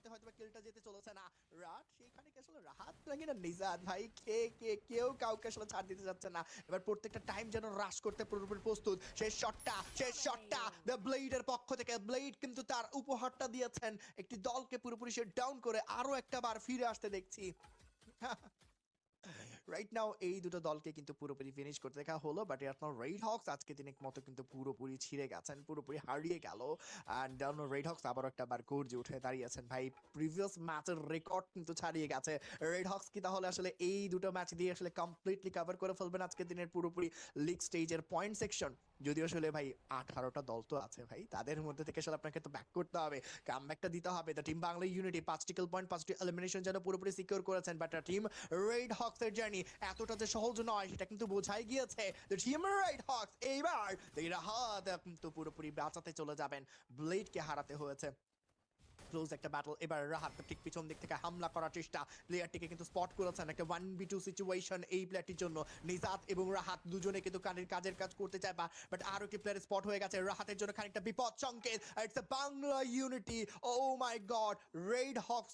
হাতে হয়তো কিলটা যেতে চলেছে না। রাত সেখানে কি আসলে রাহাত নাকি না নিজাত ভাই কেউ কাউকে আসলে ছাড় দিতে যাচ্ছে না। এবার প্রত্যেকটা টাইম যেন রাশ করতে পুরোপুরি প্রস্তুত। শেষ শটটা দ্য ব্লেডের পক্ষ থেকে ব্লেড কিন্তু তার উপহারটা দিয়েছেন একটি দলকে পুরোপুরি সে ডাউন করে আরো একটা বার ফিরে আসতে দেখছি। রাইট নাও এই দুটো দলকে কিন্তু পুরোপুরি ফিনিশ করতে দেখা হলো, বাট আপনার রেড হক্স আজকে দিনের মতো কিন্তু পুরোপুরি ছিঁড়ে গেছেন, পুরোপুরি হারিয়ে গেল। অ্যান্ড রেড হক্স আবার একটা বার গর্জে উঠে দাঁড়িয়েছেন ভাই, প্রিভিয়াস ম্যাচের রেকর্ড কিন্তু ছাড়িয়ে গেছে। রেড হক্স কি তাহলে আসলে এই দুটো ম্যাচ দিয়ে আসলে কমপ্লিটলি কভার করে ফেলবেন আজকের দিনের পুরোপুরি লিগ স্টেজের পয়েন্ট সেকশন? যদিও আসলে ভাই 18টা দল তো আছে ভাই, তাদের মধ্যে থেকে আসলে আপনাকে তো ব্যাক করতে হবে, কামব্যাকটা দিতে হবে। দ্য টিম বাংলা ইউনিটি 5টি কিল পয়েন্ট 5টি এলিমিনেশন যেন পুরোপুরি সিকিউর করেছেন, বাট টিম রেড হক্সের জার্নি এতটা যে সহজ নয় সেটা কিন্তু বোঝাই গিয়েছে। দ্য টিম রেড হক্স এইবার রাহাত কিন্তু পুরোপুরি বাঁচাতে চলে যাবেন, ব্লেডকে হারাতে হয়েছে। ক্লোজ একটা ব্যাটল, এবার রাহাত ঠিক পিছন দিক থেকে হামলা করার চেষ্টা, প্লেয়ারটিকে কিন্তু স্পট করেছেন, একটা 1v2 সিচুয়েশন এই প্লেয়ারটির জন্য। নিজাত এবং রাহাত দুজনে কিন্তু কাজের কাজ করতে চায়, বাট আরো একটি প্লেয়ার স্পট হয়ে গেছে রাহাতের জন্য খানিকটা বিপদ সংকেত। It's Bangla unity, oh my god, red Hawks